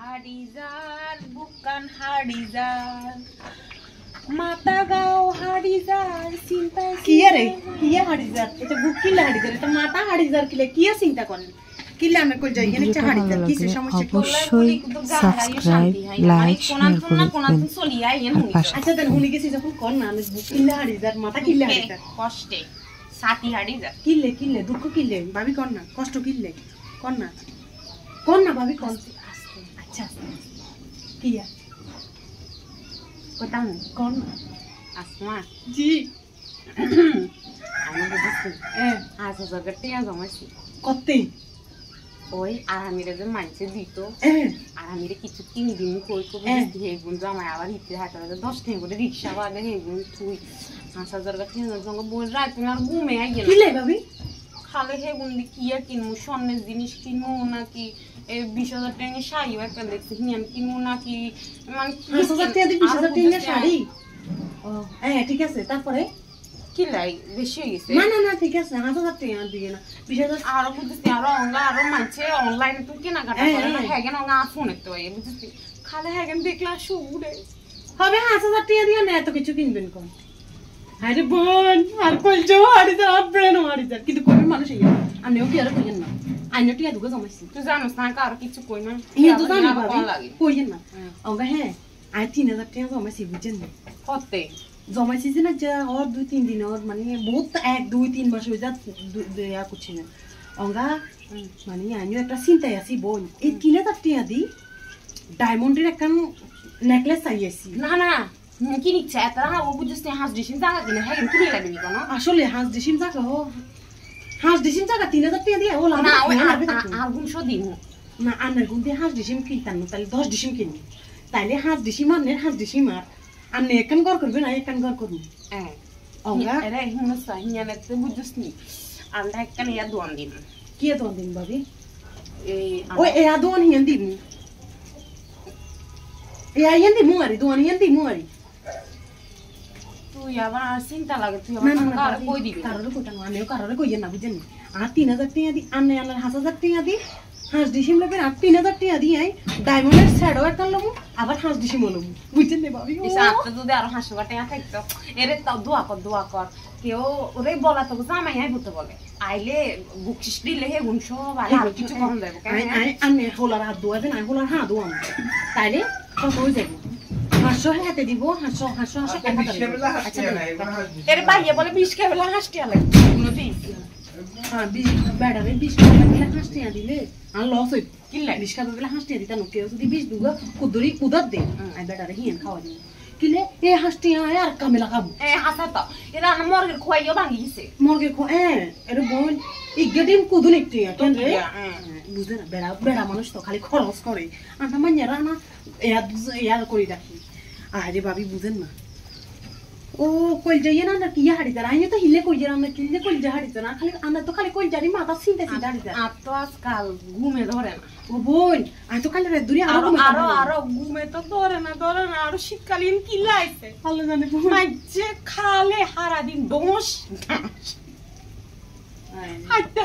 হাড়িজার বুকান হাড়িজার মাতা গাও হাড়িজার চিন্তা কি রে কি হাড়িজার এটা বুক কিলা হাড়িজার এটা মাথা হাড়িজার কিলে কি চিন্তা করেন কিলা আমি কই যাই এনে হাড়িজার কিসের সমস্যা কি অবশ্যই সাবস্ক্রাইব লাইক শেয়ার করে দিবেন আচ্ছা দেন হুনি গেছি যখন কোন না আমি বুক কিলা হাড়িজার মাথা কিলা হাড়িজার কষ্টে সাথী হাড়িজার কিলে কিলে দুঃখ কিলে ভাবি কোন না কষ্ট কিলে কোন না ভাবি কোন আচ্ছা কিয়া কোথাও কোন আসমা জি আমি বুঝছি 5,000 টাকা জমাইছি কতে ওই আরামিরে যে মানছে দিত আরামিরে কিছু কিনে দিন কই কই হেগুন জমাই আবার হিতে হাতে 10 টাকা করে রিকশা বাদে হেগুন তুই 5,000 টাকা জঙ্গ বই রাত আর ঘুমে আই গেল কিলে ভাবি খালে হেগুন দি কি আর কিনমু স্বর্ণের জিনিস কিনমু নাকি 20,000 টাকা শাড়ি একটা দেখছি হিয়ান কিনমু নাকি মানে 5,000 টাকা দি 20,000 টাকা শাড়ি ও ঠিক আছে তারপরে কি লাই বেশি হয়ে গেছে না ঠিক আছে 5,000 টাকা দিয়ে না 20,000 আরো বুঝছি আরো মানছে অনলাইনে তো কেনাকাটা করে না হেগেন ফোনে তো বুঝছি খালে হেগেন দেখলা শুউরে হবে 5,000 টাকা দিয়ে না এত কিছু কিনবেন কোন আরে বোন আর কই যাও আরে যা ব্রেন মারি যা কিন্তু কোন মানুষ ইয়া আমিও কি আর কইেন না আইনো টিয়া দুগো জমাইছি তুই জানোস না আর কিছু কই না ইয়া তো জানি বাবা কইেন না ওগা হ্যাঁ আই 3,000 টাকা জমাইছি বুঝেন না কতে জমাইছি যে না যা আর 2-3 দিন আর মানে বহুত 1-2-3 মাস হই যা দেয়া করছি না ওগা মানে আইনো একটা চিন্তায় আছি বোন এই 3,000 টাকা দি ডায়মন্ডের একটা নেকলেস চাইছি না কি নিচ্ছে এত না ও বুঝছিস হাঁস ডিসিন জায়গা কিনে হেগেন কিনে লাগবে কেন আসলে হাঁস ডিসিন জায়গা হাঁস ডিসিম জায়গা 3,000 টাকা দিয়ে ও না ওই আর গুনশো দিন না আন্নার গুনতে হাঁস ডিসিম কিনতাম না তাহলে 10 ডিসিম কিনি তাইলে হাঁস ডিসিম আর হাঁস ডিসিম আর আন্নে একান ঘর করবে না একান ঘর করবো ওগা এরে হুনসা হিয়ানেতে বুঝছিস নি আন্ডা একখান ইয়া দোয়ান দিন কি দোয়ান দিন ভাবি ওই এ দোয়ান হিয়ান দিন এ আইয়ান দি মুয়ারি দোয়ান হিয়ান দি মুয়ারি তুই আবার চিন্তা লাগে তুই আমার কার কই দিবি কারোর কোটা না আমিও কারোর কইয়েন না বুঝেন আর 3,000 টাকা দি আন্নে আনার 5,000 টাকা দি হাঁস ডিসিম লাগে আর 3,000 টাকা দি আই ডায়মন্ডের সেডও একটা লমু আবার হাঁস ডিসিম লমু বুঝেন নে ভাবি এই সাথে যদি আর 500 টাকা থাকতো এরে তাও দোয়া কর কেউ ওরে বলা তো জামাই আই বলতে বলে আইলে বুকশিস দিলে হে গুণ সব আর কিছু কম দেব আই আন্নে হোলার হাত দোয়া দেন আই হোলার হাত দোয়া তাইলে কত হই যাবে 500 হাতে দিব 500 টাকা আচ্ছা এরে ভাইয়া বলে 20 কে বেলা হাঁস টিয়া লাগে কোনো দিন হ্যাঁ 20 বেড়ারে 20 টাকা বেলা হাঁস টিয়া দিলে আর লস হই কি লাগে 20 টাকা বেলা হাঁস টিয়া দিতা নো কেউ যদি 20 দুগা কুদরি কুদাত দে আই বেড়ারে হিয়ান খাওয়া দি কিলে এ হাঁস টিয়া আর কামেলা খাবো হাসা তো এরা মর্গের খোয়াইও ভাঙি গেছে মর্গে খো এরে বোন ইগদিন কুদুন একটু কেন রে বুঝে না বেড়া মানুষ তো খালি খরচ করে আন্টা মাইয়ারা না এয়া করি রাখি আরে ভাবি বুঝেন না ও কই যাইয়ে না কি হাড়ি তার আইনে তো হিলে কই যারা না কিলে কই যা হাড়ি না খালি আমরা তো খালি কই জানি মাথা চিন্তা হাড়ি তার আর তো আজকাল ঘুমে ধরে না ও বোন আই তো খালি রাত দুরি আরো ঘুমে তো ধরে না আর শীতকালীন কি লাইছে ভালো জানে মাইজে খালে সারা দিন দোষ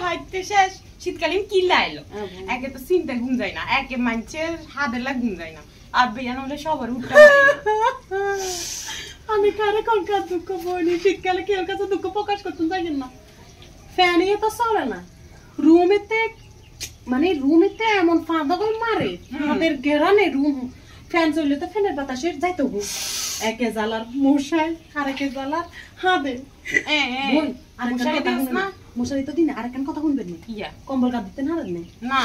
হাইতে শেষ শীতকালীন কি লাইলো একে তো চিন্তা ঘুম যায় না একে মাইজের হাতে লাগ ঘুম যায় না আর বেয়ান হলে সবার উঠতে আমি কারে কোনকার দুঃখ বলি শীতকালে কেউ কাছে দুঃখ প্রকাশ করতে যাই না ফ্যান ইয়ে তো চলে না রুমেতে এমন ফাঁদা করে মারে আমাদের গেরানে রুম ফ্যান চললে তো ফ্যানের বাতাসে যাইতো একে জ্বালার মশাই আরেকে জ্বালার হাঁদে মশারি তো দিন আরেকখান কথা শুনবেন না কম্বল গাদ দিতে না